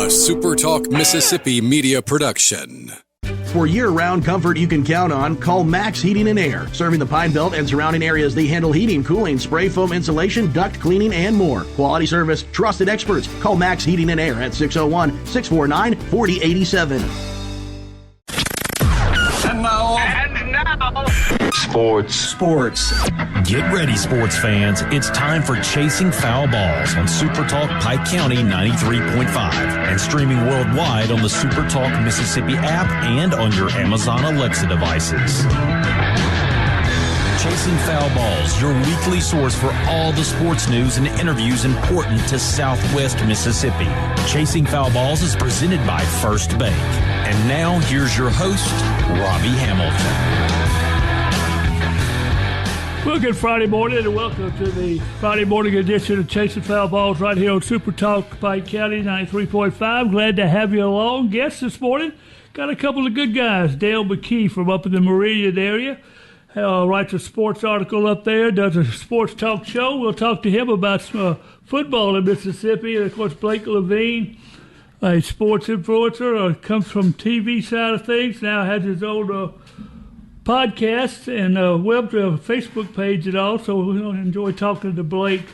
SuperTalk Mississippi media production. For year-round comfort you can count on, call Max Heating and Air. Serving the Pine Belt and surrounding areas, they handle heating, cooling, spray foam insulation, duct cleaning, and more. Quality service, trusted experts. Call Max Heating and Air at 601-649-4087. And now, Sports. Get ready, sports fans. It's time for Chasing Foul Balls on SuperTalk Pike County 93.5 and streaming worldwide on the SuperTalk Mississippi app and on your Amazon Alexa devices. Chasing Foul Balls, your weekly source for all the sports news and interviews important to Southwest Mississippi. Chasing Foul Balls is presented by First Bank. And now, here's your host, Robbie Hamilton. Well, good Friday morning, and welcome to the Friday morning edition of Chasing Foul Balls right here on SuperTalk Pike County 93.5. Glad to have you along. Guests this morning, got a couple of good guys. Dale McKee from up in the Meridian area. Writes a sports article up there, does a sports talk show. We'll talk to him about football in Mississippi. And, of course, Blake Levine, a sports influencer, comes from TV side of things, now has his own podcast and Facebook page and all, so we'll enjoy talking to Blake.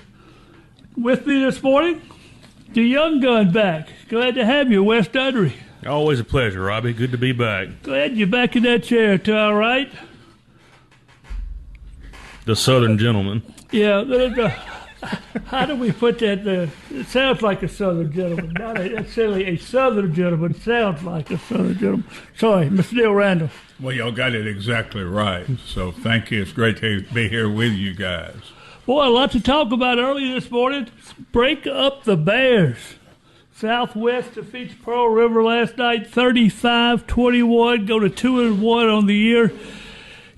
With me this morning, the young gun back. Glad to have you, Wes Dudry. Always a pleasure, Robbie. Good to be back. Glad you're back in that chair, to our right. The Southern gentleman. Yeah, how do we put that? It sounds like a Southern gentleman. Not necessarily a Southern gentleman. It sounds like a Southern gentleman. Sorry, Mr. Neil Randall. Well, y'all got it exactly right. So thank you. It's great to be here with you guys. Boy, a lot to talk about early this morning. Break up the Bears. Southwest defeats Pearl River last night, 35-21. Go to 2-1 on the year.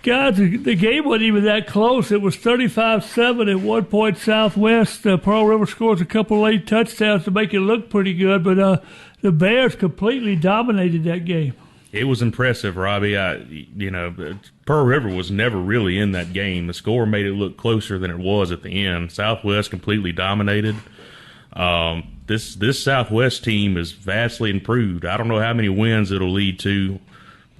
Guys, the game wasn't even that close. It was 35-7 at one point. Southwest, Pearl River scores a couple late touchdowns to make it look pretty good, but the Bears completely dominated that game. It was impressive, Robbie. Pearl River was never really in that game. The score made it look closer than it was at the end. Southwest completely dominated. This Southwest team is vastly improved. I don't know how many wins it'll lead to,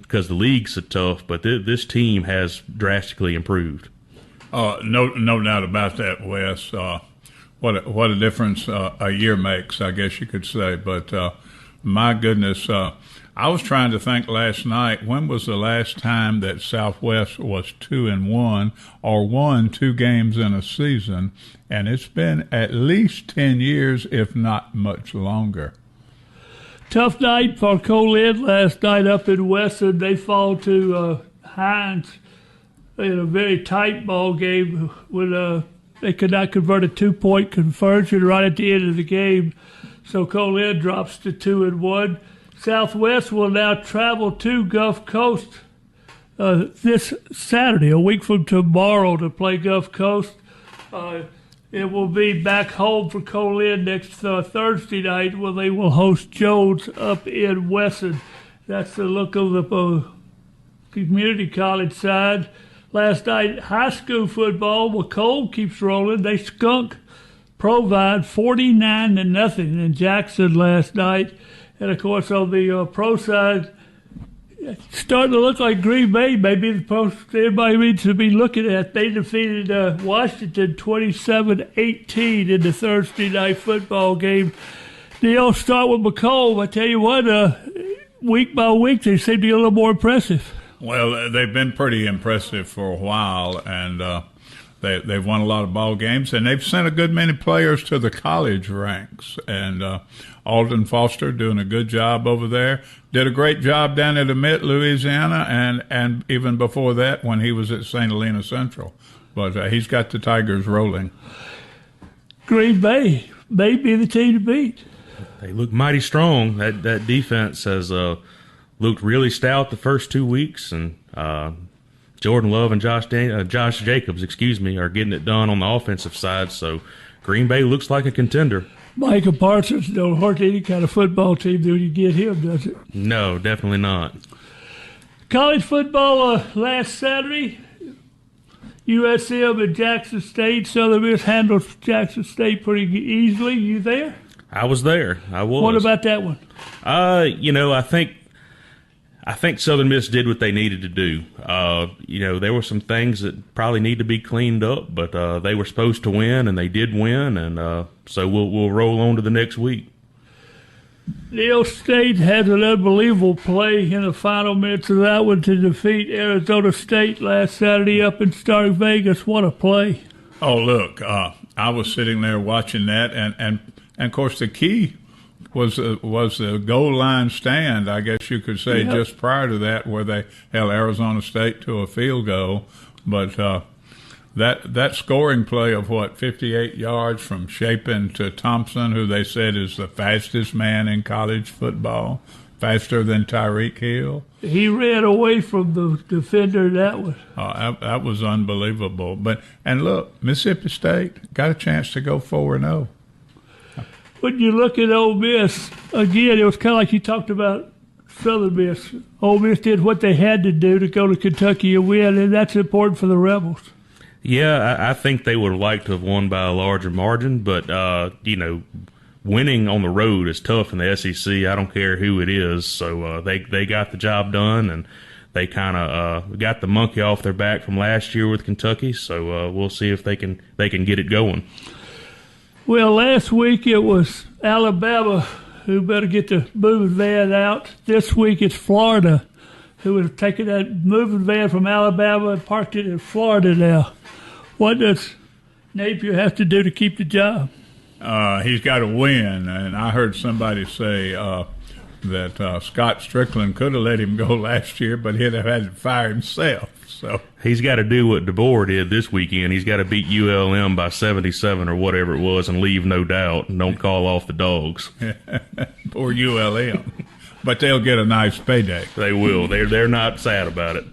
because the league's so tough, but this team has drastically improved. No doubt about that, Wes. What a difference a year makes, I guess you could say. But my goodness, I was trying to think last night, when was the last time that Southwest was 2-1 or won 2 games in a season? And it's been at least 10 years, if not much longer. Tough night for Colin last night up in Western. They fall to Hines in a very tight ball game when they could not convert a 2-point conversion right at the end of the game. So Colin drops to 2-1. Southwest will now travel to Gulf Coast this Saturday, a week from tomorrow, to play Gulf Coast. It will be back home for Colin next Thursday night, when they will host Jones up in Wesson. That's the look of the community college side. Last night, high school football, McComb keeps rolling. They skunk Provide 49-0 in Jackson last night. And, of course, on the pro side, it's starting to look like Green Bay may be the post everybody needs to be looking at. They defeated Washington 27-18 in the Thursday night football game. They'll start with McComb. I tell you what, week by week, they seem to be a little more impressive. Well, they've been pretty impressive for a while, and they've won a lot of ball games, and they've sent a good many players to the college ranks. And Alden Foster doing a good job over there. Did a great job down at Emmett, Louisiana, and even before that when he was at St. Helena Central. But he's got the Tigers rolling. Green Bay may be the team to beat. They look mighty strong. That defense has looked really stout the first 2 weeks, and Jordan Love and Josh Jacobs, are getting it done on the offensive side. So Green Bay looks like a contender. Micah Parsons don't hurt any kind of football team that you get him, does it? No, definitely not. College football last Saturday, USM and Jackson State. Southern Miss handled Jackson State pretty easily. You there? I was there. I was. What about that one? I think Southern Miss did what they needed to do. There were some things that probably need to be cleaned up, but they were supposed to win, and they did win, and so we'll roll on to the next week. Neal State had an unbelievable play in the final minutes of that one to defeat Arizona State last Saturday up in Stark Vegas. What a play. Oh, look, I was sitting there watching that, and of course the key was the goal line stand, I guess you could say, just prior to that, where they held Arizona State to a field goal. But that scoring play of 58 yards from Chapin to Thompson, who they said is the fastest man in college football, faster than Tyreek Hill. He ran away from the defender that one. That was unbelievable. And look, Mississippi State got a chance to go 4-0. When you look at Ole Miss, again, it was kind of like you talked about Southern Miss. Ole Miss did what they had to do to go to Kentucky and win, and that's important for the Rebels. Yeah, I think they would have liked to have won by a larger margin, but, winning on the road is tough in the SEC. I don't care who it is. So they got the job done, and they kind of got the monkey off their back from last year with Kentucky. So we'll see if they can get it going. Well, last week it was Alabama who better get the moving van out. This week it's Florida who has taken that moving van from Alabama and parked it in Florida now. What does Napier have to do to keep the job? He's got to win, and I heard somebody say that Scott Strickland could have let him go last year, but he'd have had to fire himself. So he's got to do what DeBoer did this weekend. He's got to beat ULM by 77 or whatever it was and leave no doubt, and don't call off the dogs. Poor ULM. But they'll get a nice payday. They will. They're not sad about it.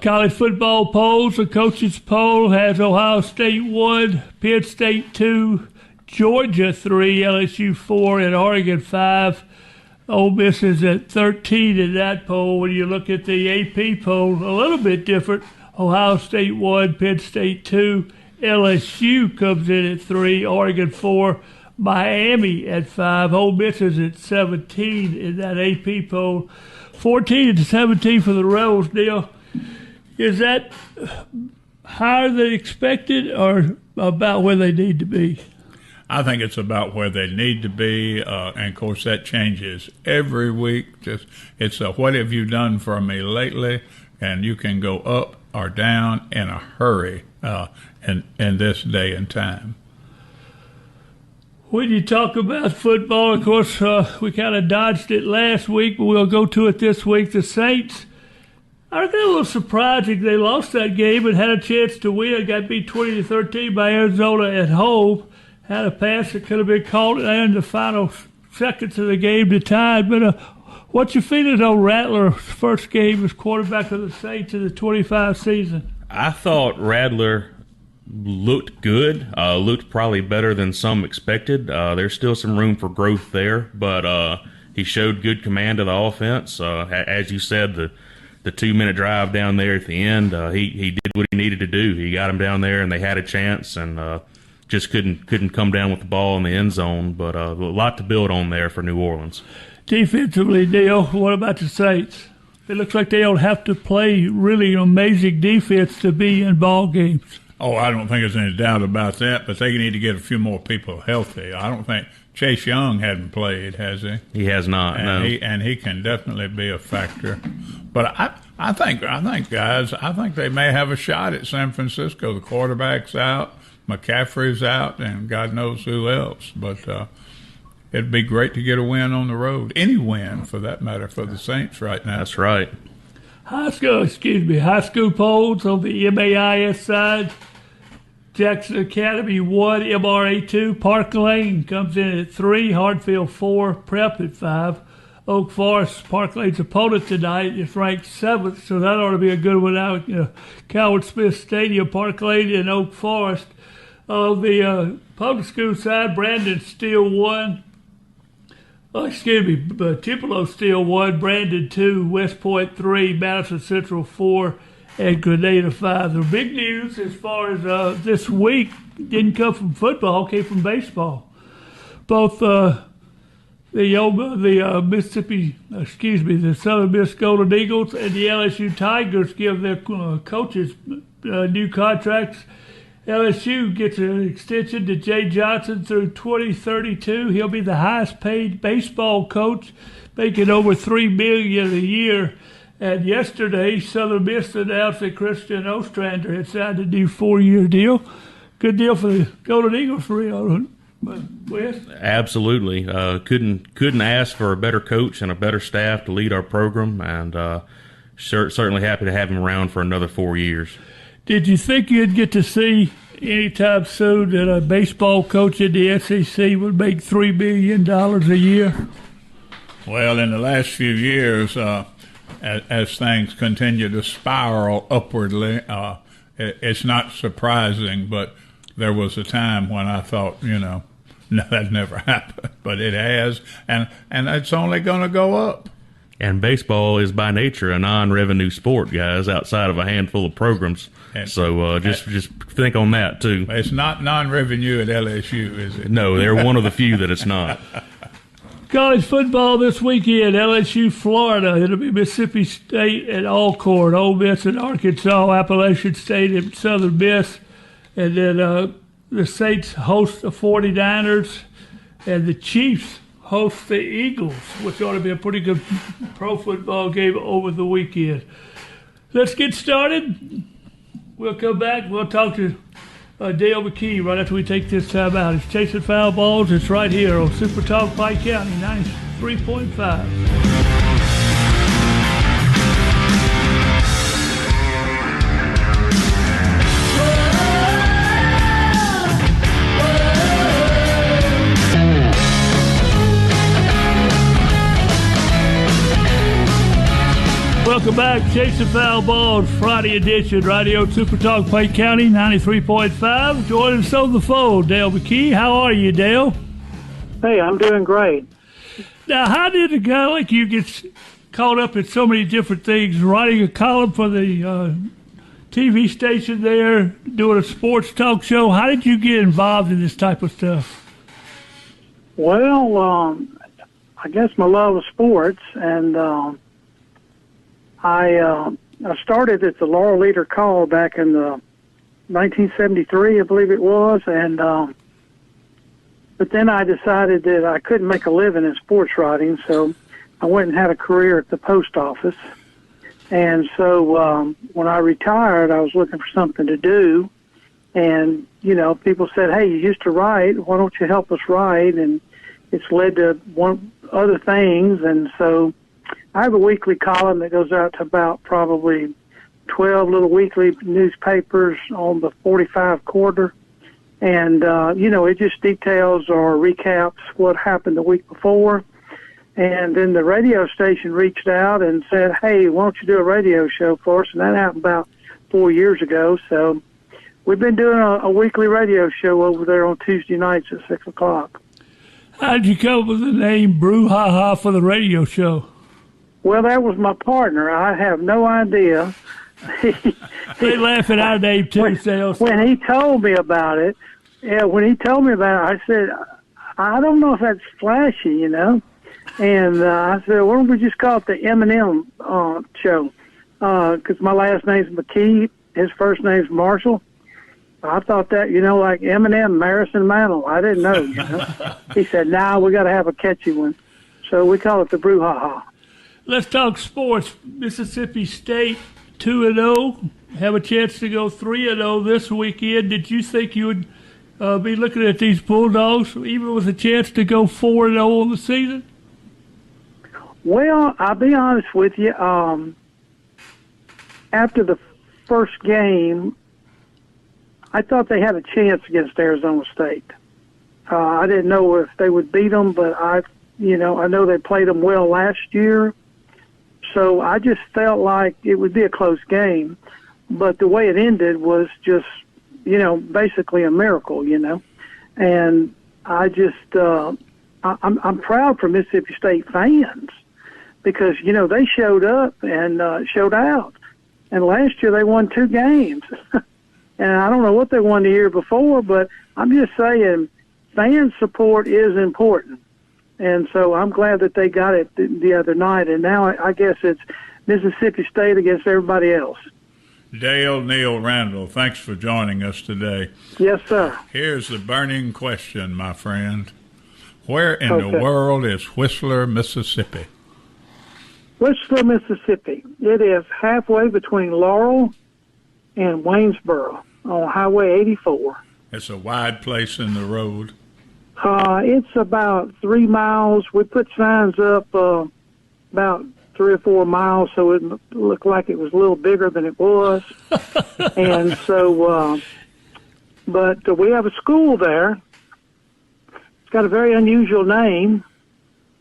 College football polls. The coaches poll has Ohio State 1, Penn State 2, Georgia 3, LSU 4, and Oregon 5. Ole Miss is at 13 in that poll. When you look at the AP poll, a little bit different. Ohio State 1, Penn State 2, LSU comes in at 3, Oregon 4, Miami at 5. Ole Miss is at 17 in that AP poll. 14 and 17 for the Rebels, Neil. Is that higher than expected or about where they need to be? I think it's about where they need to be, and of course that changes every week. It's a what have you done for me lately, and you can go up or down in a hurry in this day and time. When you talk about football, of course, we kind of dodged it last week, but we'll go to it this week. The Saints, I got a little surprising. They lost that game and had a chance to win. Got beat 20-13 by Arizona at home. Had a pass that could have been called in the final seconds of the game to tie. But what's your feeling on Rattler's first game as quarterback of the Saints in the 25 season? I thought Rattler looked good, looked probably better than some expected. There's still some room for growth there, but he showed good command of the offense. As you said, the 2-minute drive down there at the end, he did what he needed to do. He got him down there, and they had a chance, and just couldn't come down with the ball in the end zone. But a lot to build on there for New Orleans. Defensively, Neil, what about the Saints? It looks like they don't have to play really amazing defense to be in ball games. Oh, I don't think there's any doubt about that, but they need to get a few more people healthy. I don't think Chase Young hadn't played, has he? He has not, and no. He can definitely be a factor. But I think, guys, they may have a shot at San Francisco. The quarterback's out, McCaffrey's out, and God knows who else. But it'd be great to get a win on the road. Any win, for that matter, for the Saints right now. That's right. High school polls on the MAIS side. Jackson Academy 1, MRA 2. Park Lane comes in at 3, Hartfield 4, Prep at 5. Oak Forest, Park Lane's opponent tonight, is ranked 7th, so that ought to be a good one out. Calvin Smith Stadium, Park Lane and Oak Forest. On the public school side, Brandon Steele 1. Tupelo Steele 1, Brandon 2, West Point 3, Madison Central 4, and Grenada 5. The big news as far as this week didn't come from football, came from baseball. both the Southern Miss Golden Eagles and the LSU Tigers give their coaches new contracts. LSU gets an extension to Jay Johnson through 2032. He'll be the highest-paid baseball coach, making over $3 million a year. And yesterday, Southern Miss announced that Christian Ostrander had signed a new 4-year deal. Good deal for the Golden Eagles, for real. Wes? Absolutely. Couldn't ask for a better coach and a better staff to lead our program, and certainly happy to have him around for another 4 years. Did you think you'd get to see anytime soon that a baseball coach in the SEC would make $3 million a year? Well, in the last few years, as things continue to spiral upwardly, it's not surprising, but there was a time when I thought, no, that never happened, but it has, and it's only going to go up. And baseball is by nature a non-revenue sport, guys, outside of a handful of programs. So just think on that, too. It's not non-revenue at LSU, is it? No, they're one of the few that it's not. College football this weekend, LSU, Florida. It'll be Mississippi State and Alcorn, Ole Miss and Arkansas, Appalachian State and Southern Miss. And then the Saints host the 49ers, and the Chiefs host the Eagles, which ought to be a pretty good pro football game over the weekend. Let's get started. We'll come back. We'll talk to Dale McKee right after we take this time out. It's Chasing Foul Balls. It's right here on SuperTalk Pike County 93.5. Welcome back, Chasing Foul Balls, Friday edition, right here on SuperTalk Pike County 93.5. Joining us on the phone, Dale McKee. How are you, Dale? Hey, I'm doing great. Now, how did a guy like you get caught up in so many different things, writing a column for the TV station there, doing a sports talk show? How did you get involved in this type of stuff? Well, I guess my love of sports, and I started at the Laurel Leader Call back in 1973, I believe it was, and but then I decided that I couldn't make a living in sports writing, so I went and had a career at the post office. And so when I retired, I was looking for something to do, and people said, "Hey, you used to write. Why don't you help us write?" And it's led to other things, and so I have a weekly column that goes out to about probably 12 little weekly newspapers on the 45 quarter. And, it just details or recaps what happened the week before. And then the radio station reached out and said, "Hey, why don't you do a radio show for us?" And that happened about 4 years ago. So we've been doing a weekly radio show over there on Tuesday nights at 6 o'clock. How did you come up with the name Brouhaha for the radio show? Well, that was my partner. I have no idea. They laugh at our name, too, Sales. When he told me about it, I said, "I don't know if that's flashy, And I said, "Why don't we just call it the M&M show?" Because my last name's McKee, his first name's Marshall. I thought that, like Eminem, Marison Mantle. I didn't know, He said, "Nah, we got to have a catchy one." So we call it the Brouhaha. Let's talk sports. Mississippi State 2-0. Have a chance to go 3-0 this weekend. Did you think you would be looking at these Bulldogs, even with a chance to go 4-0 on the season? Well, I'll be honest with you. After the first game, I thought they had a chance against Arizona State. I didn't know if they would beat them, but I know they played them well last year. So I just felt like it would be a close game. But the way it ended was just, basically a miracle, And I just, I'm proud for Mississippi State fans because, they showed up and showed out. And last year they won 2 games. And I don't know what they won the year before, but I'm just saying, fan support is important. And so I'm glad that they got it the other night. And now I guess it's Mississippi State against everybody else. Dale Neal Randall, thanks for joining us today. Yes, sir. Here's the burning question, my friend. Where in the world is Whistler, Mississippi? Whistler, Mississippi. It is halfway between Laurel and Waynesboro on Highway 84. It's a wide place in the road. It's about 3 miles. We put signs up about 3 or 4 miles, so it looked like it was a little bigger than it was. And so, but we have a school there. It's got a very unusual name.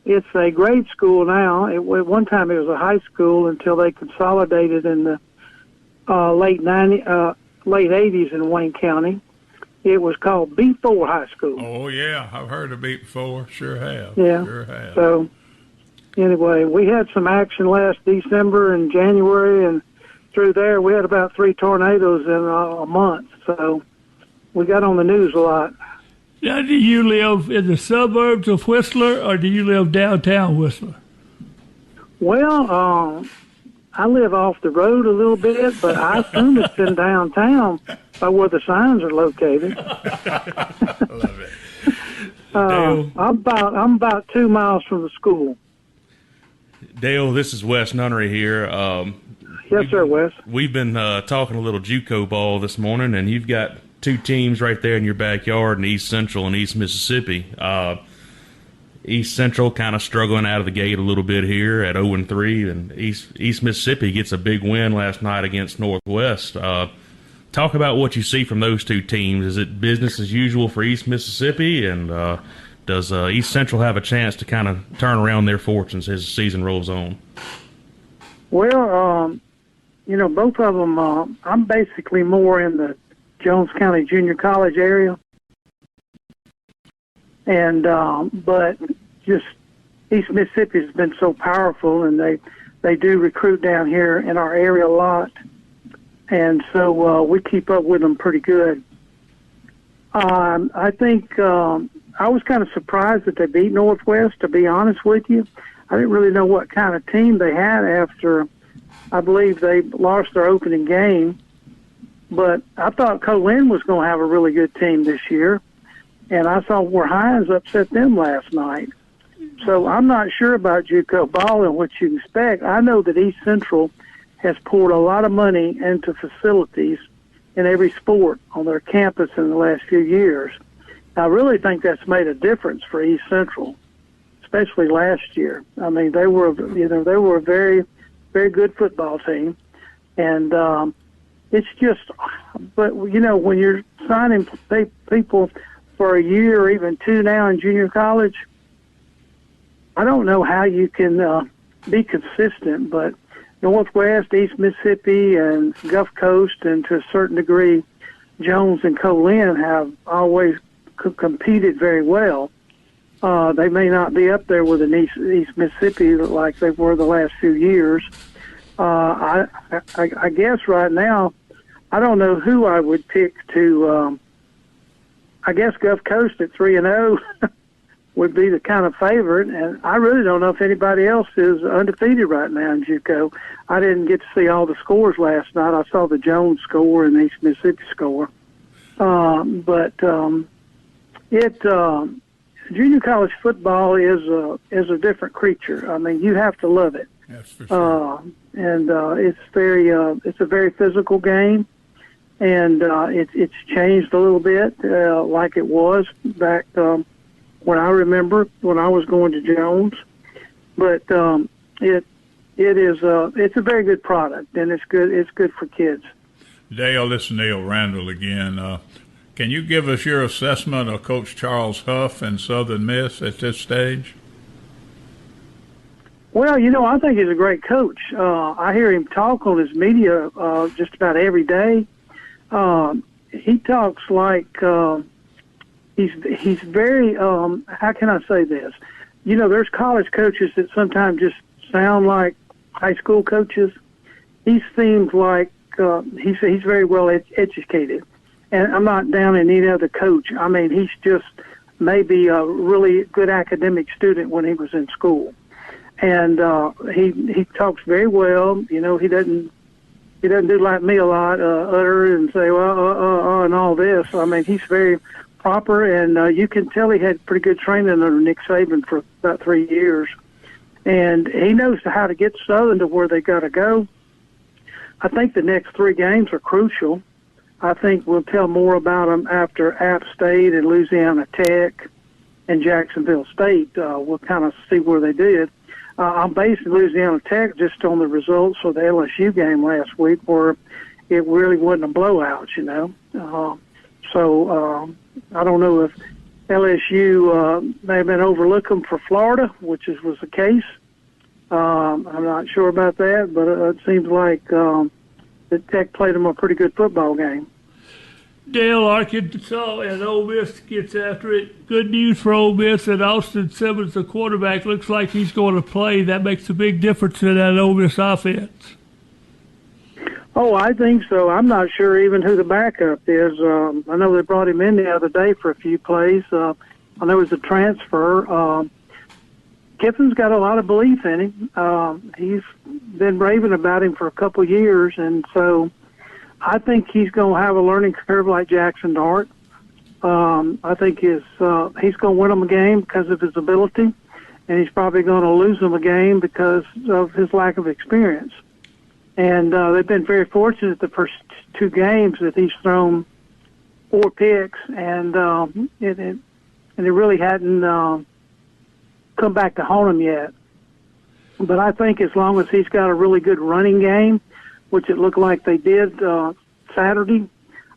It's a grade school now. At one time it was a high school until they consolidated in the late 80s in Wayne County. It was called B4 High School. Oh, yeah. I've heard of it before. Sure have. Yeah. Sure have. So, anyway, we had some action last December and January, and through there we had about 3 tornadoes in a month. So, we got on the news a lot. Now, do you live in the suburbs of Whistler, or do you live downtown Whistler? Well, I live off the road a little bit, but I assume it's in downtown by where the signs are located. Love it. I'm about 2 miles from the school. Dale, this is Wes Nunnery here. Yes, sir, Wes. We've been talking a little JUCO ball this morning, and you've got 2 teams right there in your backyard in East Central and East Mississippi. East Central kind of struggling out of the gate a little bit here at 0-3, and East Mississippi gets a big win last night against Northwest. Talk about what you see from those 2 teams. Is it business as usual for East Mississippi, and does East Central have a chance to kind of turn around their fortunes as the season rolls on? Well, both of them, I'm basically more in the Jones County Junior College area. And but just East Mississippi has been so powerful, and they do recruit down here in our area a lot, and so we keep up with them pretty good. I think I was kind of surprised that they beat Northwest, to be honest with you. I didn't really know what kind of team they had after, I believe they lost their opening game, but I thought Colin was going to have a really good team this year. And I saw where Hines upset them last night. So I'm not sure about JUCO ball and what you expect. I know that East Central has poured a lot of money into facilities in every sport on their campus in the last few years. I really think that's made a difference for East Central, especially last year. I mean, they were a very, very good football team, and it's just. But when you're signing people for a year or even 2 now in junior college, I don't know how you can be consistent, but Northwest, East Mississippi, and Gulf Coast, and to a certain degree, Jones and Colin have always competed very well. They may not be up there with an East Mississippi like they were the last few years. I guess right now, I don't know who I would pick to. I guess Gulf Coast at 3-0 would be the kind of favorite, and I really don't know if anybody else is undefeated right now in JUCO. I didn't get to see all the scores last night. I saw the Jones score and the East Mississippi score, but junior college football is a different creature. I mean, you have to love it. That's for sure. And it's a very physical game. And it's changed a little bit, like it was back when I remember when I was going to Jones. But it's a very good product, and it's good. It's good for kids. Dale, this is Neal Randall again. Can you give us your assessment of Coach Charles Huff and Southern Miss at this stage? Well, I think he's a great coach. I hear him talk on his media just about every day. He talks like he's very how can I say this? There's college coaches that sometimes just sound like high school coaches. He seems like he's very well educated, and I'm not down in any other coach. I mean, he's just maybe a really good academic student when he was in school. And he talks very well. You know, he doesn't do like me a lot, utter and say, and all this. I mean, he's very proper, and you can tell he had pretty good training under Nick Saban for about 3 years. And he knows how to get Southern to where they got to go. I think the next 3 games are crucial. I think we'll tell more about them after App State and Louisiana Tech and Jacksonville State. We'll kind of see where they did. I'm basing Louisiana Tech just on the results of the LSU game last week, where it really wasn't a blowout, you know. So I don't know if LSU may have been overlooking for Florida, which was the case. I'm not sure about that, but it seems like that Tech played them a pretty good football game. Dale, Arkansas and Ole Miss gets after it. Good news for Ole Miss that Austin Simmons, the quarterback, looks like he's going to play. That makes a big difference in that Ole Miss offense. Oh, I think so. I'm not sure even who the backup is. I know they brought him in the other day for a few plays. I know it was a transfer. Kiffin's got a lot of belief in him. He's been raving about him for a couple of years, and so I think he's going to have a learning curve like Jackson Dart. I think he's going to win them a game because of his ability, and he's probably going to lose them a game because of his lack of experience. And they've been very fortunate the first 2 games that he's thrown 4 picks, and it really hadn't come back to haunt him yet. But I think as long as he's got a really good running game, which it looked like they did Saturday,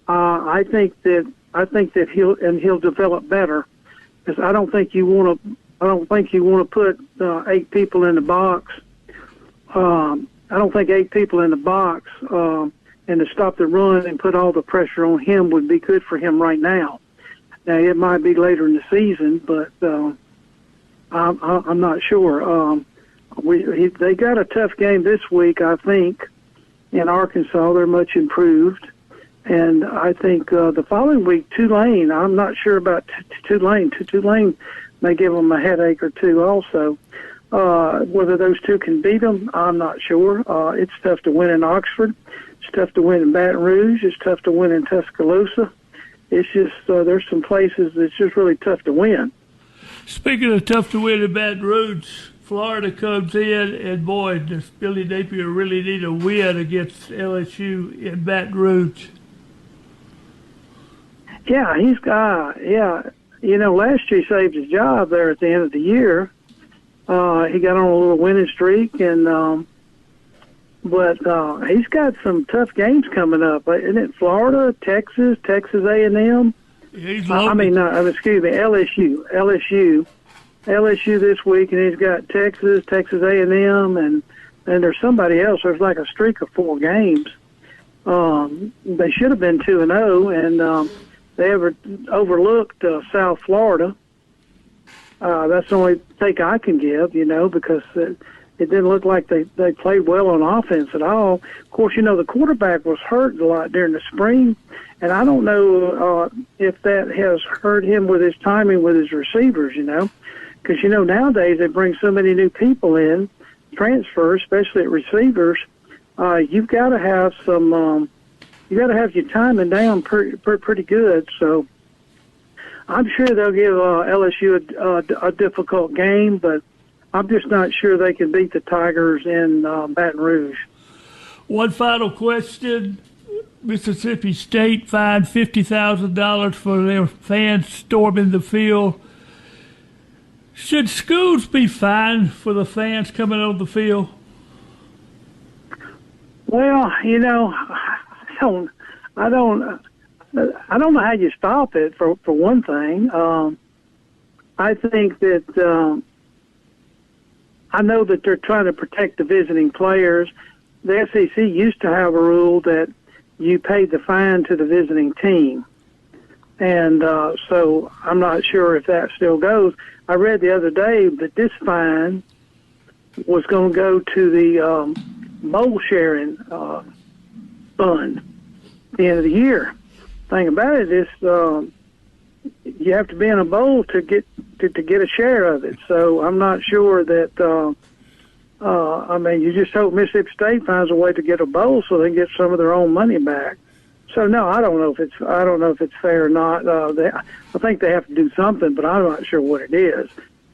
I think that he'll develop better, because I don't think you want to put 8 people in the box. I don't think 8 people in the box and to stop the run and put all the pressure on him would be good for him right now. Now it might be later in the season, but I'm not sure. They got a tough game this week, I think. In Arkansas, they're much improved. And I think the following week, Tulane, I'm not sure about Tulane. Tulane may give them a headache or two also. Whether those 2 can beat them, I'm not sure. It's tough to win in Oxford. It's tough to win in Baton Rouge. It's tough to win in Tuscaloosa. It's just there's some places that's just really tough to win. Speaking of tough to win in Baton Rouge, Florida comes in, and boy, does Billy Napier really need a win against LSU in Baton Rouge. Yeah, you know, last year he saved his job there at the end of the year. He got on a little winning streak, and but he's got some tough games coming up. Isn't it Florida, Texas A&M? Excuse me, LSU this week, and he's got Texas A&M, and there's somebody else. There's like a streak of 4 games. They should have been 2-0, and they overlooked South Florida. That's the only take I can give, you know, because it didn't look like they played well on offense at all. Of course, you know, the quarterback was hurt a lot during the spring, and I don't know if that has hurt him with his timing with his receivers, you know, because, you know, nowadays they bring so many new people in, transfers, especially at receivers. You've got to have your timing down pretty good, so I'm sure they'll give LSU a difficult game, but I'm just not sure they can beat the Tigers in Baton Rouge. One final question. Mississippi State fined $50,000 for their fans storming the field. Should schools be fined for the fans coming on the field? Well, you know, I don't know how you stop it, for one thing. I think that I know that they're trying to protect the visiting players. The SEC used to have a rule that you paid the fine to the visiting team. And so I'm not sure if that still goes. I read the other day that this fine was going to go to the bowl sharing fund at the end of the year. Thing about it is, you have to be in a bowl to get a share of it. So I'm not sure that. I mean, you just hope Mississippi State finds a way to get a bowl so they can get some of their own money back. So no, I don't know if it's fair or not. I think they have to do something, but I'm not sure what it is,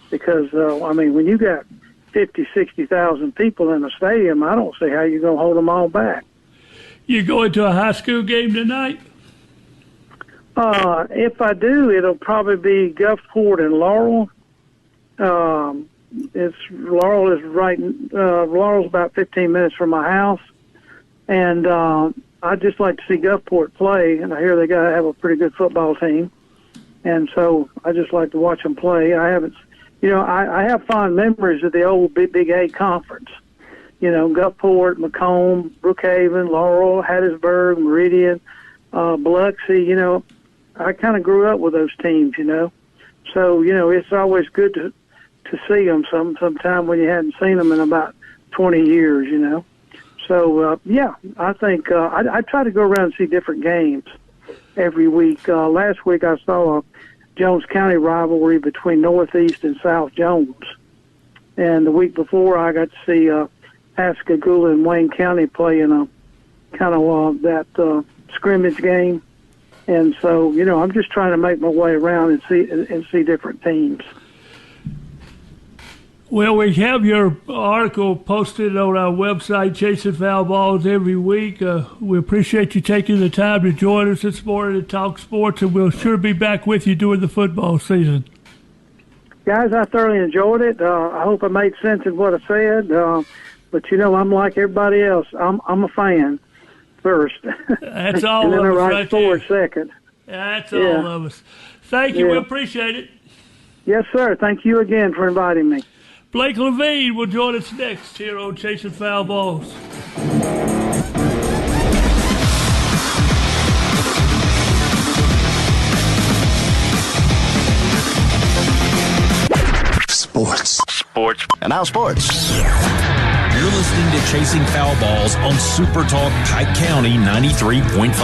because I mean, when you got 50, 60,000 people in the stadium, I don't see how you're going to hold them all back. You going to a high school game tonight? If I do, it'll probably be Gulfport and Laurel. Laurel's about 15 minutes from my house, and I'd just like to see Gulfport play. And I hear they got to have a pretty good football team, and so I just like to watch them play. I haven't, I have fond memories of the old Big 8 conference. Gulfport, Macomb, Brookhaven, Laurel, Hattiesburg, Meridian, Biloxi. I kind of grew up with those teams. So it's always good to see them sometime when you hadn't seen them in about 20 years, So, I think I try to go around and see different games every week. Last week I saw a Jones County rivalry between Northeast and South Jones. And the week before I got to see Pascagoula and Wayne County play in a kind of that scrimmage game. And so, I'm just trying to make my way around and see different teams. Well, we have your article posted on our website, Chasing Foul Balls, every week. We appreciate you taking the time to join us this morning to talk sports, and we'll sure be back with you during the football season. Guys, I thoroughly enjoyed it. I hope I made sense in what I said. But, I'm like everybody else. I'm a fan first. That's all and then of us I write right sports there. Second. That's all of us. Thank you. We appreciate it. Yes, sir. Thank you again for inviting me. Blake Levine will join us next here on Chasing Foul Balls. Sports. And now sports. You're listening to Chasing Foul Balls on SuperTalk Pike County 93.5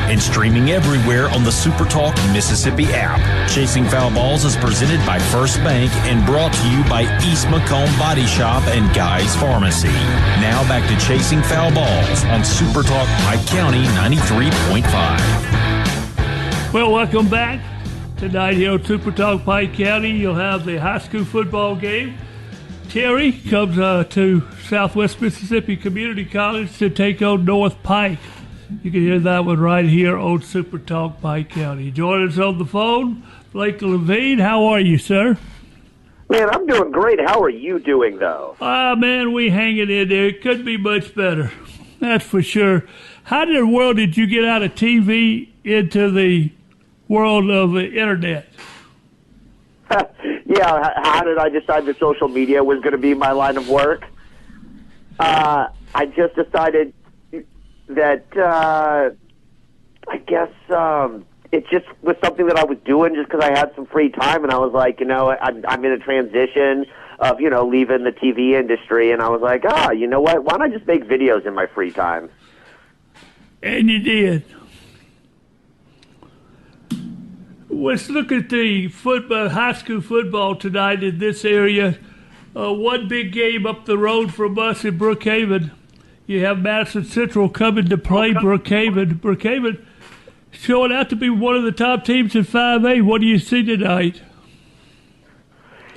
and streaming everywhere on the SuperTalk Mississippi app. Chasing Foul Balls is presented by First Bank and brought to you by East Macomb Body Shop and Guy's Pharmacy. Now back to Chasing Foul Balls on SuperTalk Pike County 93.5. Well, welcome back. Tonight here on SuperTalk Pike County, you'll have the high school football game. Terry comes to Southwest Mississippi Community College to take on North Pike. You can hear that one right here on SuperTalk Pike County. Join us on the phone, Blake Levine. How are you, sir? Man, I'm doing great. How are you doing, though? Man, we hanging in there. It could be much better. That's for sure. How in the world did you get out of TV into the world of the internet? Yeah, how did I decide that social media was going to be my line of work? I just decided that I guess it just was something that I was doing just because I had some free time, and I was like, I'm in a transition of, leaving the TV industry, and I was like, you know what? Why don't I just make videos in my free time? And you did. Let's look at the high school football tonight in this area. One big game up the road from us in Brookhaven. You have Madison Central coming to play Brookhaven. Brookhaven showing out to be one of the top teams in 5A. What do you see tonight?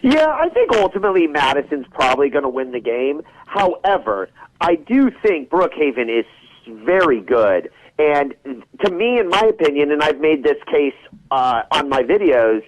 Yeah, I think ultimately Madison's probably going to win the game. However, I do think Brookhaven is very good. And to me, in my opinion, and I've made this case on my videos,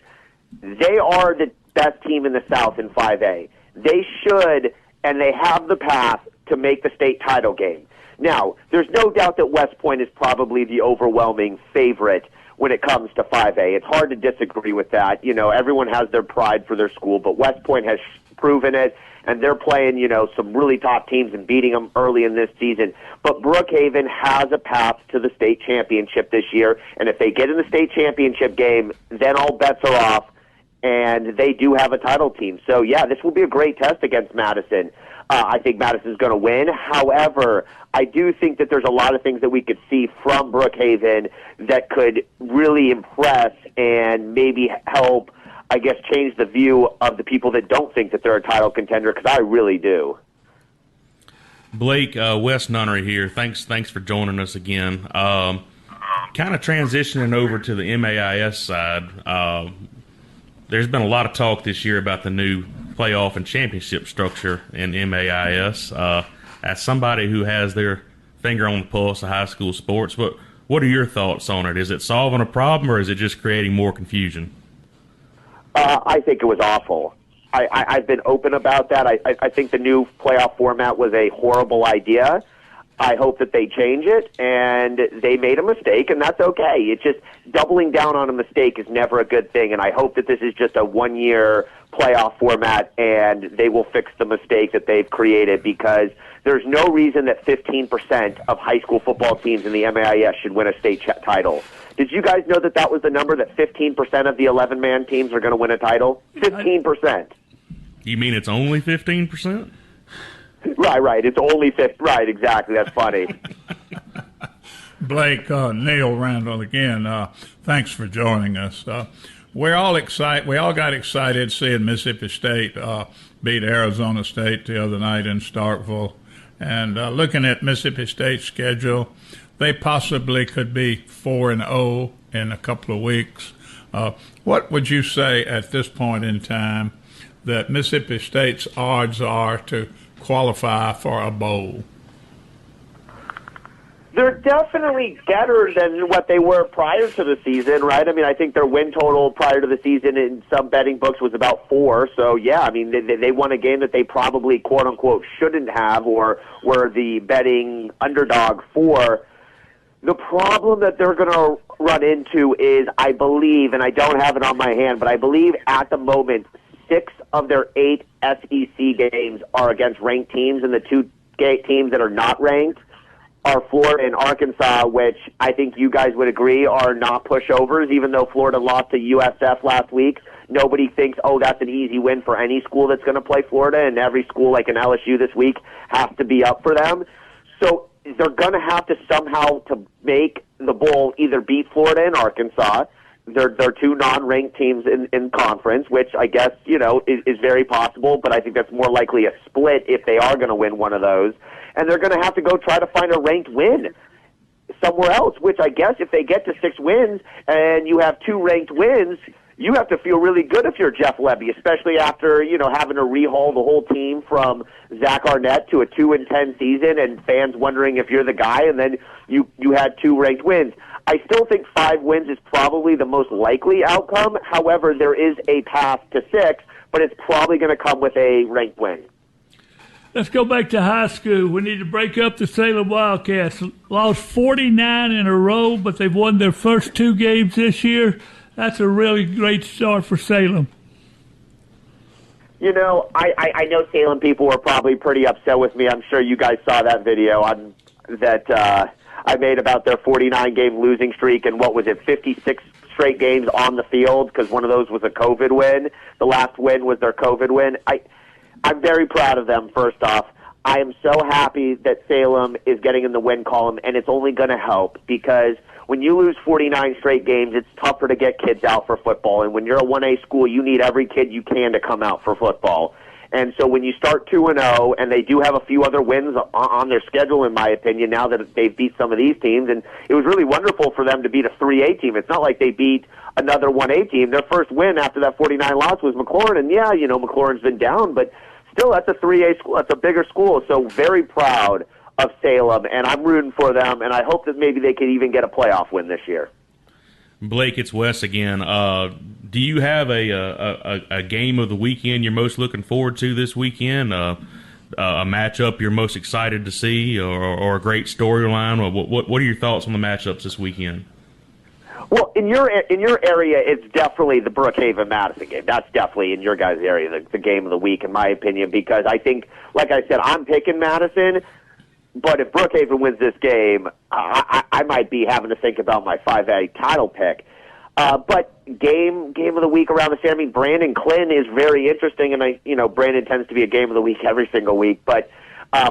they are the best team in the South in 5A. They should, and they have the path to make the state title game. Now, there's no doubt that West Point is probably the overwhelming favorite when it comes to 5A. It's hard to disagree with that. Everyone has their pride for their school, but West Point has proven it, and they're playing, some really top teams and beating them early in this season. But Brookhaven has a path to the state championship this year, and if they get in the state championship game, then all bets are off, and they do have a title team. So, yeah, this will be a great test against Madison. I think Madison's going to win. However, I do think that there's a lot of things that we could see from Brookhaven that could really impress and maybe help, I guess, change the view of the people that don't think that they're a title contender, because I really do. Blake, Wes Nunnery here. Thanks for joining us again. Kind of transitioning over to the MAIS side, there's been a lot of talk this year about the new playoff and championship structure in MAIS. As somebody who has their finger on the pulse of high school sports, what are your thoughts on it? Is it solving a problem, or is it just creating more confusion? I think it was awful. I've been open about that. I think the new playoff format was a horrible idea. I hope that they change it, and they made a mistake, and that's okay. It's just doubling down on a mistake is never a good thing, and I hope that this is just a one-year playoff format, and they will fix the mistake that they've created, because there's no reason that 15% of high school football teams in the MAIS should win a state title. Did you guys know that that was the number, that 15% of the 11-man teams are going to win a title? 15%. You mean it's only 15%? Right. It's only 50. Right, exactly. That's funny. Blake, Neil Randall again. Thanks for joining us. We all got excited seeing Mississippi State beat Arizona State the other night in Starkville, and looking at Mississippi State's schedule, they possibly could be 4-0 in a couple of weeks. What would you say at this point in time that Mississippi State's odds are to qualify for a bowl? They're definitely better than what they were prior to the season, right? I mean, I think their win total prior to the season in some betting books was about 4. So, yeah, I mean, they won a game that they probably, quote-unquote, shouldn't have, or were the betting underdog for. The problem that they're going to run into is, I believe, and I don't have it on my hand, but I believe at the moment 6 of their 8 SEC games are against ranked teams, and the 2 teams that are not ranked are Florida and Arkansas, which I think you guys would agree are not pushovers, even though Florida lost to USF last week. Nobody thinks, that's an easy win for any school that's going to play Florida, and every school like an LSU this week has to be up for them. So they're going to have to somehow to make the bowl either beat Florida and Arkansas. They're 2 non-ranked teams in conference, which I guess, is very possible, but I think that's more likely a split if they are going to win one of those. And they're going to have to go try to find a ranked win somewhere else, which I guess if they get to 6 wins and you have 2 ranked wins, you have to feel really good if you're Jeff Levy, especially after, having to rehaul the whole team from Zach Arnett to a 2-10 season and fans wondering if you're the guy, and then you had 2 ranked wins. I still think 5 wins is probably the most likely outcome. However, there is a path to 6, but it's probably going to come with a ranked win. Let's go back to high school. We need to break up the Salem Wildcats. Lost 49 in a row, but they've won their first 2 games this year. That's a really great start for Salem. I know Salem people were probably pretty upset with me. I'm sure you guys saw that video that I made about their 49-game losing streak and 56 straight games on the field, because one of those was a COVID win. The last win was their COVID win. I'm very proud of them, first off. I am so happy that Salem is getting in the win column, and it's only going to help, because when you lose 49 straight games, it's tougher to get kids out for football. And when you're a 1A school, you need every kid you can to come out for football. And so when you start 2-0, and they do have a few other wins on their schedule, in my opinion, now that they've beat some of these teams, and it was really wonderful for them to beat a 3A team. It's not like they beat another 1A team. Their first win after that 49 loss was McLaurin, and McLaurin's been down, but still, that's a 3A school. That's a bigger school. So very proud of Salem, and I'm rooting for them, and I hope that maybe they could even get a playoff win this year. Blake, it's Wes again. Do you have a game of the weekend you're most looking forward to this weekend? A matchup you're most excited to see, or a great storyline? What are your thoughts on the matchups this weekend? Well, in your area, it's definitely the Brookhaven-Madison game. That's definitely in your guys' area the game of the week, in my opinion, because I think, like I said, I'm picking Madison, but if Brookhaven wins this game, I might be having to think about my 5A title pick. But game of the week around the state. I mean, Brandon Clinton is very interesting, and Brandon tends to be a game of the week every single week. But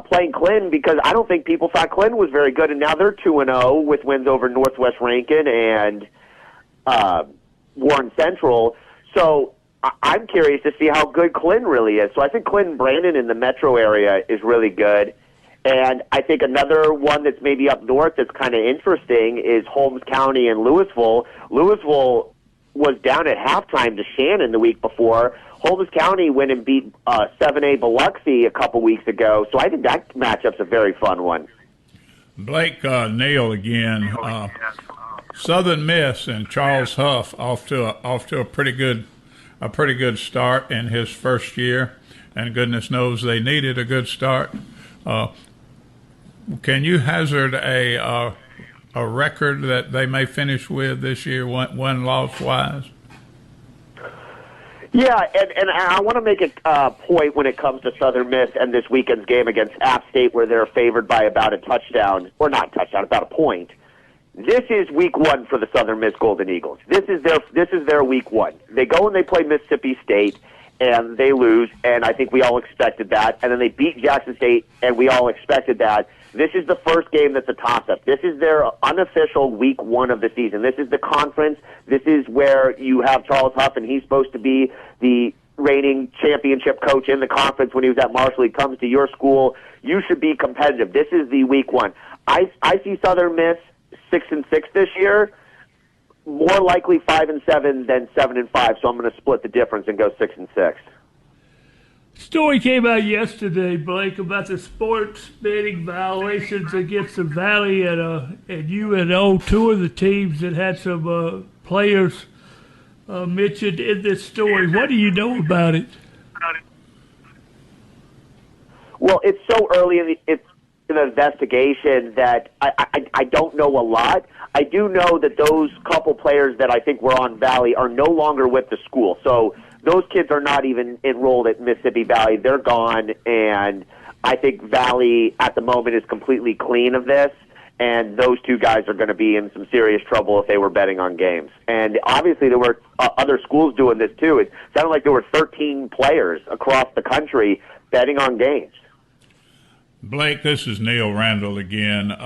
playing Clinton, because I don't think people thought Clinton was very good, and now they're 2-0 with wins over Northwest Rankin and Warren Central. So I'm curious to see how good Clinton really is. So I think Clinton Brandon in the metro area is really good. And I think another one that's maybe up north that's kind of interesting is Holmes County and Louisville. Louisville was down at halftime to Shannon the week before. Holmes County went and beat 7A Biloxi a couple weeks ago. So I think that matchup's a very fun one. Blake Neal again. Southern Miss and Charles Huff off to a pretty good start in his first year, and goodness knows they needed a good start. Can you hazard a record that they may finish with this year, one loss wise? Yeah, and I want to make a point when it comes to Southern Miss and this weekend's game against App State, where they're favored by about a touchdown, or not touchdown, about a point. This is week one for the Southern Miss Golden Eagles. This is their week one. They go and they play Mississippi State, and they lose, and I think we all expected that. And then they beat Jackson State, and we all expected that. This is the first game that's a toss-up. This is their unofficial week one of the season. This is the conference. This is where you have Charles Huff, and he's supposed to be the reigning championship coach in the conference when he was at Marshall. He comes to your school. You should be competitive. This is the week one. I see Southern Miss 6-6 this year. More likely 5-7 than 7-5, so I'm going to split the difference and go 6-6. Story came out yesterday, Blake, about the sports betting violations against the Valley and UNO, two of the teams that had some players mentioned in this story. What do you know about it? Well, it's so early in the investigation that I don't know a lot. I do know that those couple players that I think were on Valley are no longer with the school. So those kids are not even enrolled at Mississippi Valley. They're gone, and I think Valley at the moment is completely clean of this, and those two guys are going to be in some serious trouble if they were betting on games. And obviously there were other schools doing this too. It sounded like there were 13 players across the country betting on games. Blake, this is Neil Randall again.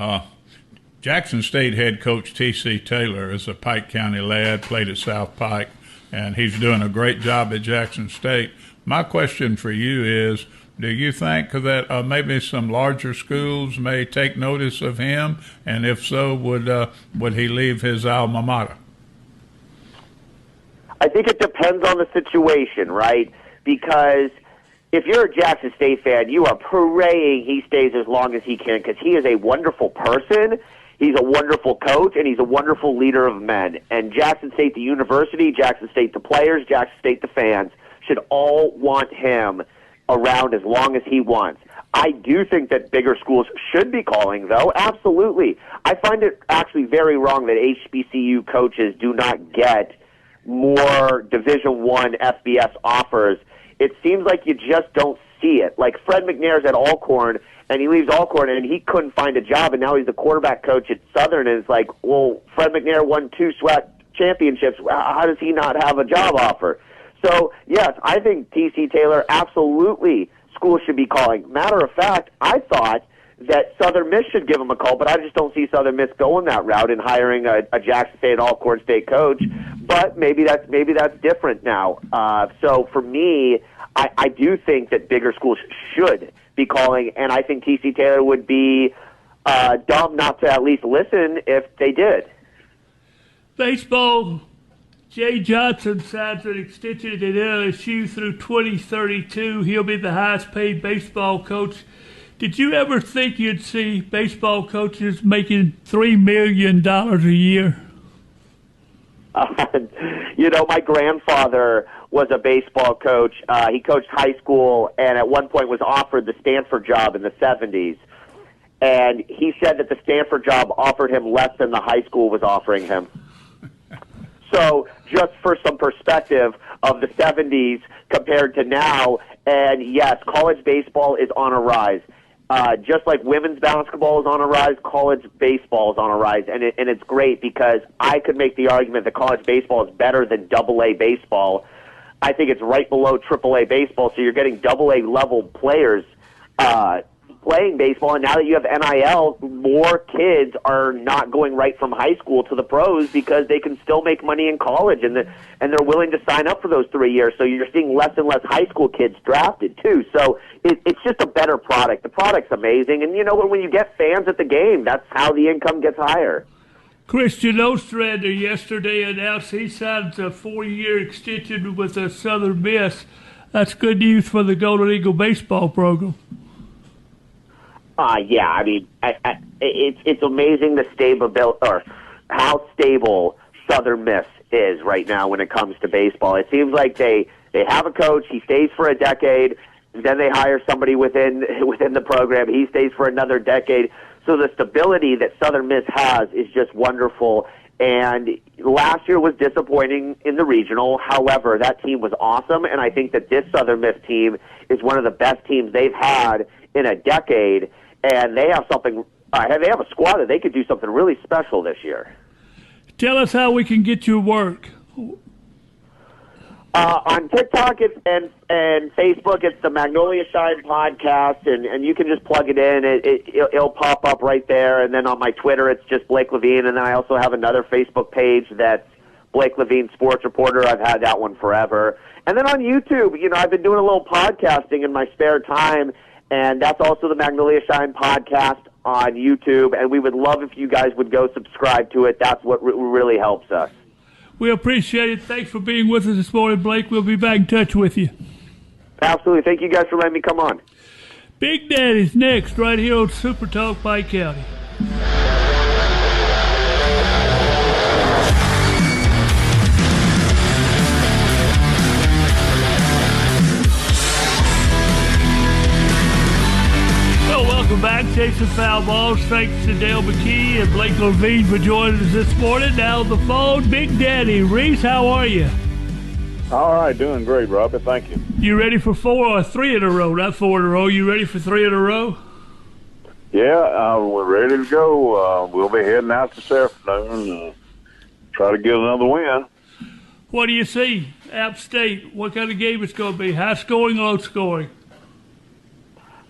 Jackson State head coach T.C. Taylor is a Pike County lad, played at South Pike, and he's doing a great job at Jackson State. My question for you is, do you think that maybe some larger schools may take notice of him, and if so, would he leave his alma mater? I think it depends on the situation, right? Because if you're a Jackson State fan, you are praying he stays as long as he can, because he is a wonderful person. He's a wonderful coach, and he's a wonderful leader of men. And Jackson State, the university, Jackson State, the players, Jackson State, the fans, should all want him around as long as he wants. I do think that bigger schools should be calling, though. Absolutely. I find it actually very wrong that HBCU coaches do not get more Division I FBS offers. It seems like you just don't see it. Like Fred McNair's at Alcorn, and he leaves Alcorn, and he couldn't find a job, and now he's the quarterback coach at Southern, and it's like, well, Fred McNair won 2 SWAC championships. How does he not have a job offer? So, yes, I think T.C. Taylor, absolutely, schools should be calling. Matter of fact, I thought that Southern Miss should give him a call, but I just don't see Southern Miss going that route and hiring a Jackson State and Alcorn State coach. But maybe that's different now. So for me, I do think that bigger schools should be calling, and I think T.C. Taylor would be dumb not to at least listen if they did. Baseball. Jay Johnson signs an extension at LSU through 2032. He'll be the highest-paid baseball coach. Did you ever think you'd see baseball coaches making $3 million a year? My grandfather was a baseball coach. He coached high school and at one point was offered the Stanford job in the 70s. And he said that the Stanford job offered him less than the high school was offering him. So just for some perspective of the 70s compared to now, and yes, college baseball is on a rise. just like women's basketball is on a rise, college baseball is on a rise, and it's great because I could make the argument that college baseball is better than Double-A baseball. I think it's right below Triple-A baseball, so you're getting Double-A level players playing baseball, and now that you have NIL, more kids are not going right from high school to the pros because they can still make money in college, and they're willing to sign up for those 3 years. So you're seeing less and less high school kids drafted too. So it's just a better product. The product's amazing, and when you get fans at the game, that's how the income gets higher. Christian Ostrander yesterday announced he signed a 4-year extension with the Southern Miss. That's good news for the Golden Eagle baseball program. Yeah, I mean, it's amazing how stable Southern Miss is right now when it comes to baseball. It seems like they have a coach, he stays for a decade, then they hire somebody within the program, he stays for another decade. So the stability that Southern Miss has is just wonderful. And last year was disappointing in the regional. However, that team was awesome, and I think that this Southern Miss team is one of the best teams they've had in a decade. And they have something. They have a squad that they could do something really special this year. Tell us how we can get your work. On TikTok and Facebook, it's the Magnolia Shine podcast, and you can just plug it in. It'll pop up right there. And then on my Twitter, it's just Blake Levine, and then I also have another Facebook page that's Blake Levine Sports Reporter. I've had that one forever. And then on YouTube, I've been doing a little podcasting in my spare time. And that's also the Magnolia Shine podcast on YouTube. And we would love if you guys would go subscribe to it. That's what really helps us. We appreciate it. Thanks for being with us this morning, Blake. We'll be back in touch with you. Absolutely. Thank you guys for letting me come on. Big Daddy's next right here on SuperTalk Pike County. Welcome back, Chasing Foul Balls. Thanks to Dale McKee and Blake Levine for joining us this morning. Now on the phone, Big Daddy. Reese, how are you? All right, doing great, Robbie. Thank you. You ready for 4 or 3 in a row? Not 4 in a row. You ready for 3 in a row? Yeah, we're ready to go. We'll be heading out this afternoon. Try to get another win. What do you see? App State, what kind of game it's going to be? High scoring, low scoring?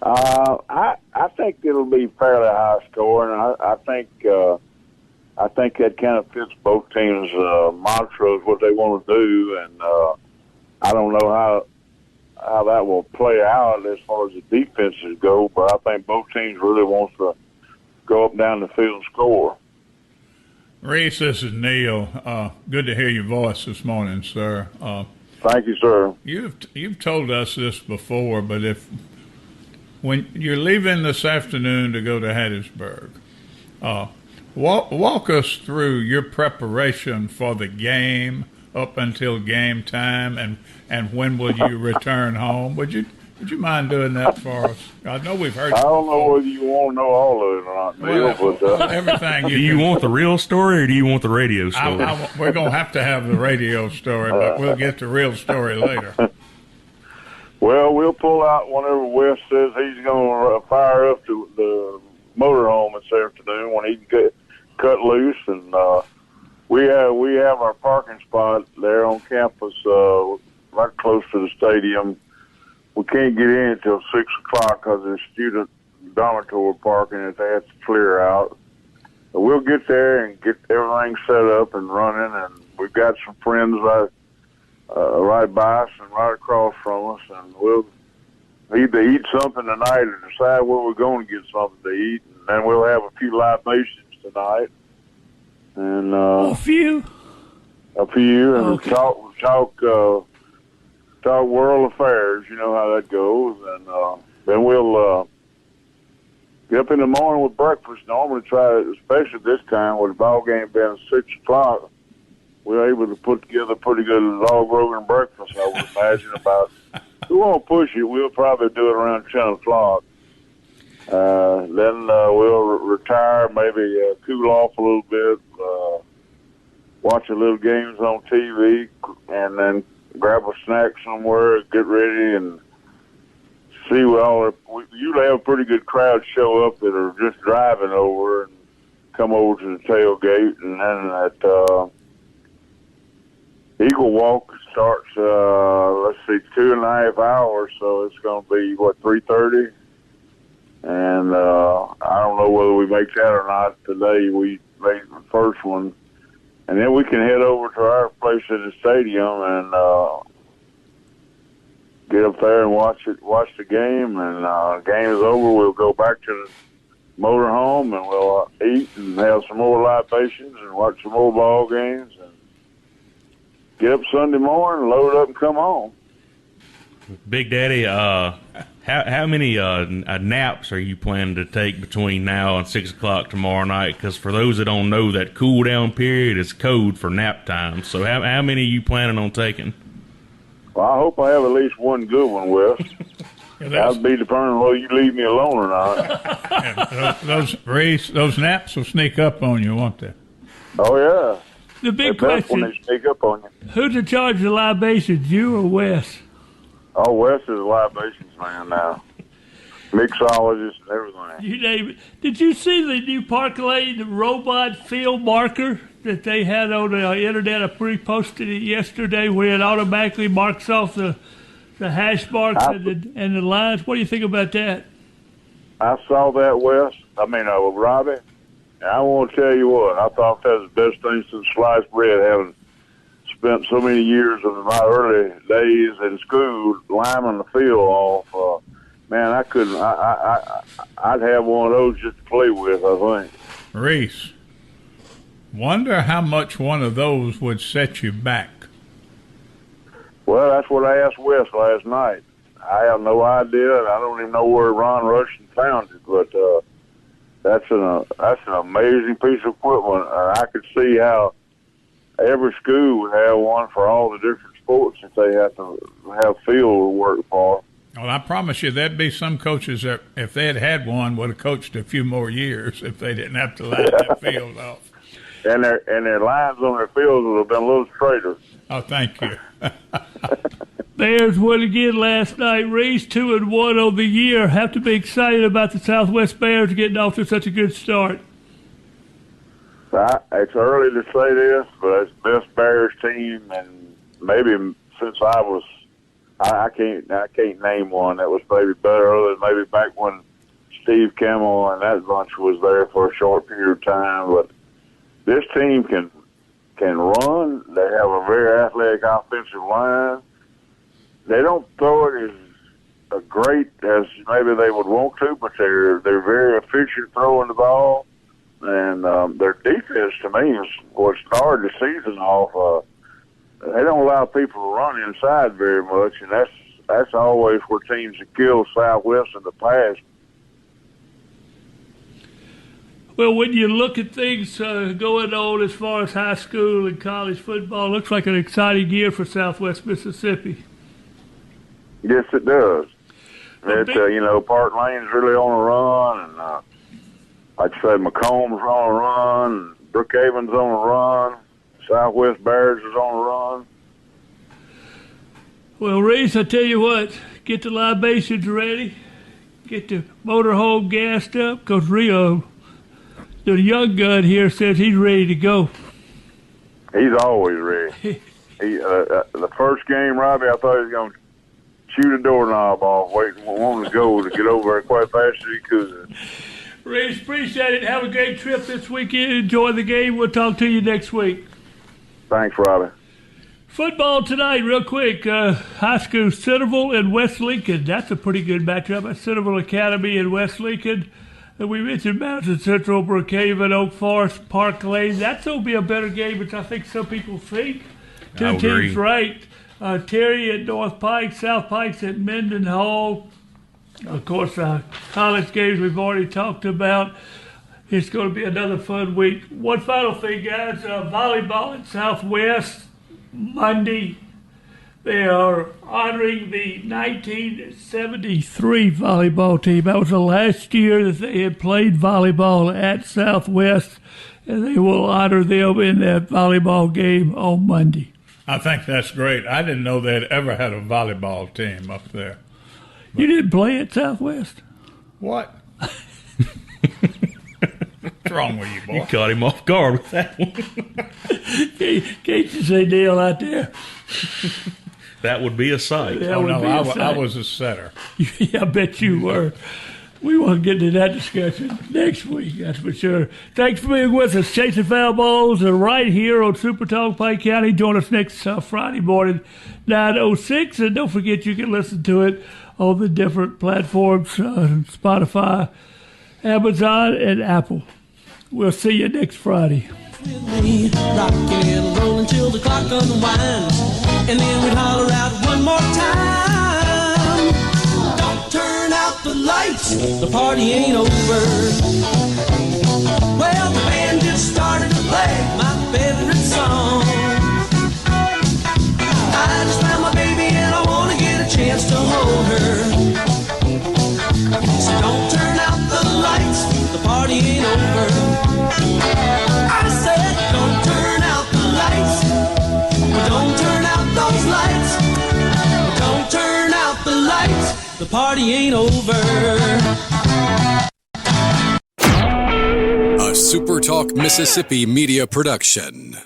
I think it'll be fairly high scoring. I think that kind of fits both teams' mantras, what they want to do, and I don't know how that will play out as far as the defenses go, but I think both teams really want to go up and down the field and score. Reese, this is Neil. Good to hear your voice this morning, sir. Thank you, sir. You've told us this before, but when you're leaving this afternoon to go to Hattiesburg, walk us through your preparation for the game up until game time, and when will you return home? Would you mind doing that for us? I know we've heard. I don't know whether you want to know all of it or not, Neil, but everything. Do you want the real story or do you want the radio story? We're going to have the radio story, but we'll get the real story later. Well, we'll pull out whenever Wes says he's going to fire up the motorhome this afternoon when he can cut loose, and we have our parking spot there on campus, right close to the stadium. We can't get in until 6 o'clock because there's student dormitory parking that they have to clear out. But we'll get there and get everything set up and running, and we've got some friends right by us and right across from us, and we'll either eat something tonight or decide where we're going to get something to eat, and then we'll have a few libations tonight. And a few, and okay. talk world affairs. You know how that goes, and then we'll get up in the morning with breakfast. Normally try, especially this time with the ball game being 6 o'clock, we're able to put together a pretty good log rolling breakfast, I would imagine. We won't push it. We'll probably do it around 10 o'clock. Then we'll retire, maybe cool off a little bit, watch a little games on TV, and then grab a snack somewhere, get ready, and see what we usually have a pretty good crowd show up that are just driving over and come over to the tailgate, and then that Eagle Walk starts, 2.5 hours, so it's going to be, 3:30? And I don't know whether we make that or not today. We made the first one. And then we can head over to our place at the stadium and get up there and watch the game. And game is over, we'll go back to the motorhome and we'll eat and have some more libations and watch some more ball games and get up Sunday morning, load up, and come home. Big Daddy, how many naps are you planning to take between now and 6 o'clock tomorrow night? Because for those that don't know, that cool down period is code for nap time. So how many are you planning on taking? Well, I hope I have at least one good one, Wes. That'll be depending on whether you leave me alone or not. Those naps will sneak up on you, won't they? Oh, yeah. The big question, when they sneak up on you. Who's in charge of the libations, you or Wes? Oh, Wes is a libations man now. Mixologist and everything. You name it. Did you see the new Park Lane robot field marker that they had on the internet? I pre-posted it yesterday where it automatically marks off the hash marks and the lines. What do you think about that? I saw that, Wes. Robbie. And I want to tell you what, I thought that was the best thing since sliced bread, having spent so many years of my early days in school liming the field off. I'd have one of those just to play with, I think. Reese, wonder how much one of those would set you back. Well, that's what I asked Wes last night. I have no idea. I don't even know where Ron Rushton found it, but that's an amazing piece of equipment. I could see how every school would have one for all the different sports that they have to have field work for. Well, I promise you there'd be some coaches that, if they had one, would have coached a few more years if they didn't have to line that field off. And their lines on their fields would have been a little straighter. Oh, thank you. Bears won again last night. Reese 2-1 on the year. Have to be excited about the Southwest Bears getting off to such a good start. It's early to say this, but it's the best Bears team, and maybe since I can't name one that was maybe better, other than maybe back when Steve Kimmel and that bunch was there for a short period of time. But this team can run. They have a very athletic offensive line. They don't throw it as great as maybe they would want to, but they're very efficient throwing the ball. And their defense, to me, is what started the season off. They don't allow people to run inside very much, and that's always where teams have killed Southwest in the past. Well, when you look at things going on as far as high school and college football, it looks like an exciting year for Southwest Mississippi. Yes, it does. Park Lane's really on a run, and like I said, Macomb's on a run, Brookhaven's on a run, Southwest Bears is on a run. Well, Reese, I tell you what, get the libations ready, get the motorhome gassed up, because Rio, the young gun here, says he's ready to go. He's always ready. The first game, Robbie, I thought he was going to shoot a doorknob off, wanting to go to get over there quite fast as he could. Reese, appreciate it. Have a great trip this weekend. Enjoy the game. We'll talk to you next week. Thanks, Robbie. Football tonight, real quick. High school, Centerville and West Lincoln. That's a pretty good matchup at Centerville Academy and West Lincoln. And we mentioned Mountain Central, Brookhaven, Oak Forest, Park Lane. That's going to be a better game, which I think some people think. Two teams ranked. Terry at North Pike, South Pike's at Mendenhall. Of course, college games we've already talked about. It's going to be another fun week. One final thing, guys. Volleyball at Southwest Monday. They are honoring the 1973 volleyball team. That was the last year that they had played volleyball at Southwest, and they will honor them in that volleyball game on Monday. I think that's great. I didn't know they'd ever had a volleyball team up there. You didn't play at Southwest? What? What's wrong with you, boy? You caught him off guard with that one. Can't you say Dale out there? That would be a sight. That Oh, would no, be a sight. I was a setter. Yeah, I bet you were. We won't get into that discussion next week, that's for sure. Thanks for being with us. Chasing Foul Balls right here on SuperTalk Pike County. Join us next Friday morning, 9:06. And don't forget you can listen to it on the different platforms, Spotify, Amazon, and Apple. We'll see you next Friday. Me, rocking and rolling till the clock unwinds, and then we'd holler out one more time. Don't turn out the lights, the party ain't over. Well, the band just started to play my favorite song. I just found my baby and I want to get a chance to hold her. So don't turn out the lights, the party ain't over. I said, don't turn out the lights. Well, don't turn out those lights. Well, don't turn out the lights. The party ain't over. A SuperTalk Mississippi media production.